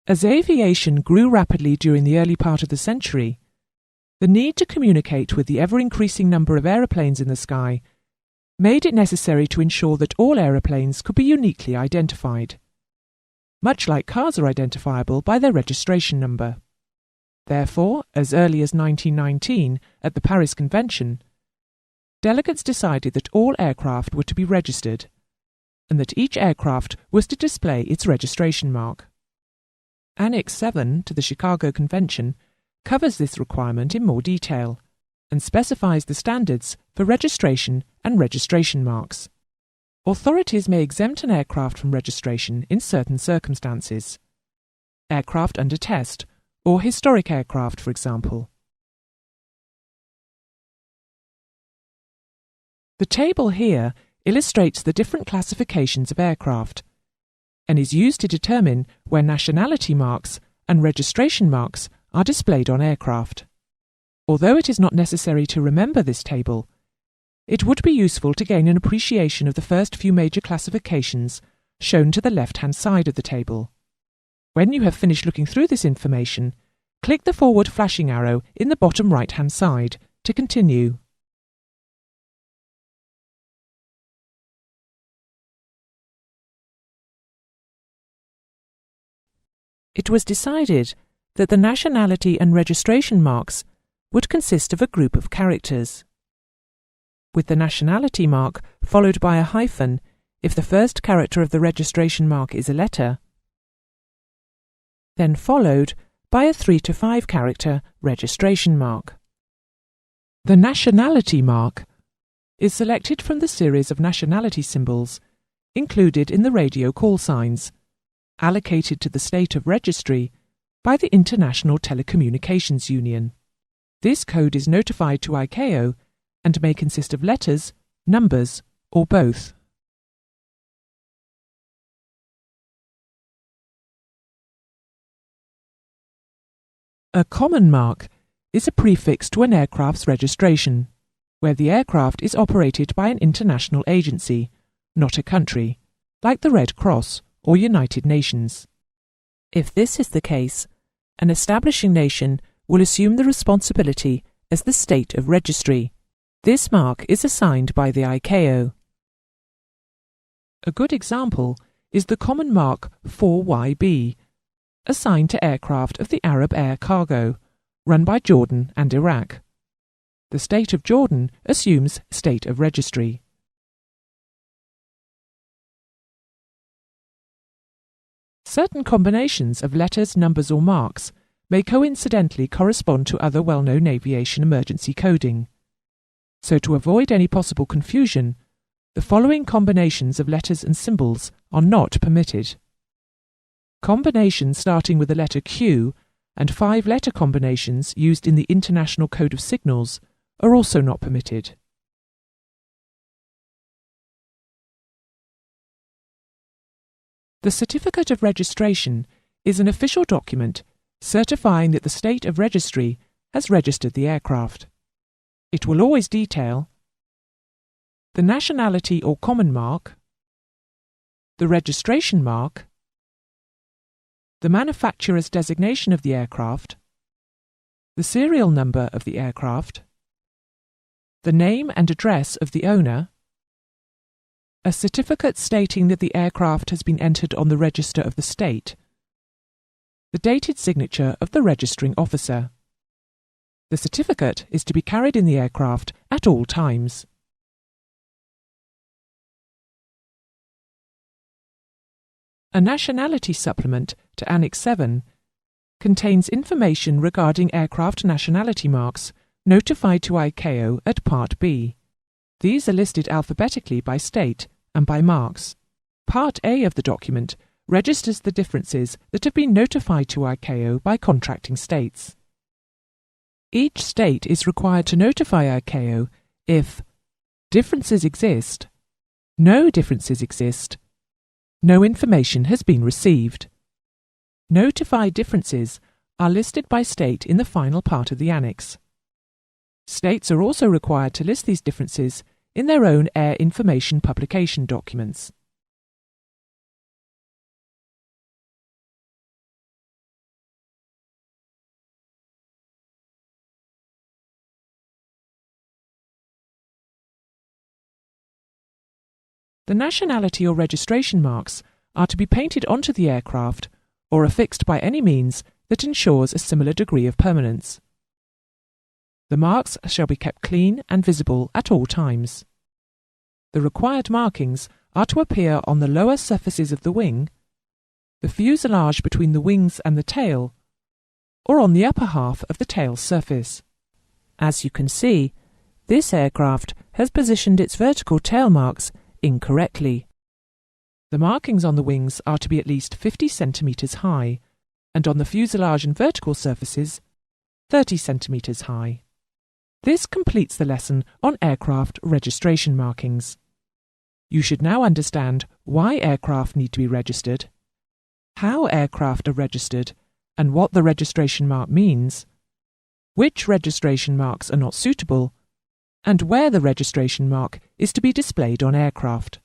As aviation grew rapidly during the early part of the century, the need to communicate with the ever-increasing number of aeroplanes in the sky made it necessary to ensure that all aeroplanes could be uniquely identified, much like cars are identifiable by their registration number. Therefore, as early as 1919 at the Paris Convention, delegates decided that all aircraft were to be registered, and that each aircraft was to display its registration mark. Annex 7 to the Chicago Convention covers this requirement in more detail and specifies the standards for registration and registration marks. Authorities may exempt an aircraft from registration in certain circumstances. Aircraft under test, or historic aircraft, for example. The table here illustrates the different classifications of aircraft and is used to determine where nationality marks and registration marks are displayed on aircraft. Although it is not necessary to remember this table, it would be useful to gain an appreciation of the first few major classifications shown to the left-hand side of the table. When you have finished looking through this information, click the forward flashing arrow in the bottom right-hand side to continue. It was decided that the nationality and registration marks would consist of a group of characters, with the nationality mark followed by a hyphen if the first character of the registration mark is a letter, then followed by a 3 to 5 character registration mark. The nationality mark is selected from the series of nationality symbols included in the radio call signs, allocated to the state of registry by the International Telecommunications Union. This code is notified to ICAO and may consist of letters, numbers, or both. A common mark is a prefix to an aircraft's registration, where the aircraft is operated by an international agency, not a country, like the Red Cross or United Nations. If this is the case, an establishing nation will assume the responsibility as the state of registry. This mark is assigned by the ICAO. A good example is the common mark 4YB, assigned to aircraft of the Arab Air Cargo, run by Jordan and Iraq. The state of Jordan assumes state of registry. Certain combinations of letters, numbers, or marks may coincidentally correspond to other well-known aviation emergency coding. So to avoid any possible confusion, the following combinations of letters and symbols are not permitted. Combinations starting with the letter Q and 5-letter combinations used in the International Code of Signals are also not permitted. The Certificate of Registration is an official document certifying that the state of registry has registered the aircraft. It will always detail the nationality or common mark, the registration mark, the manufacturer's designation of the aircraft, the serial number of the aircraft, the name and address of the owner, a certificate stating that the aircraft has been entered on the register of the state, the dated signature of the registering officer. The certificate is to be carried in the aircraft at all times. A nationality supplement to Annex 7 contains information regarding aircraft nationality marks notified to ICAO at Part B. These are listed alphabetically by state and by marks. Part A of the document registers the differences that have been notified to ICAO by contracting states. Each state is required to notify ICAO if differences exist, no differences exist, no information has been received. Notified differences are listed by state in the final part of the annex. States are also required to list these differences in their own air information publication documents. The nationality or registration marks are to be painted onto the aircraft or affixed by any means that ensures a similar degree of permanence. The marks shall be kept clean and visible at all times. The required markings are to appear on the lower surfaces of the wing, the fuselage between the wings and the tail, or on the upper half of the tail surface. As you can see, this aircraft has positioned its vertical tail marks incorrectly. The markings on the wings are to be at least 50 centimetres high, and on the fuselage and vertical surfaces, 30 centimetres high. This completes the lesson on aircraft registration markings. You should now understand why aircraft need to be registered, how aircraft are registered and what the registration mark means, which registration marks are not suitable, and where the registration mark is to be displayed on aircraft.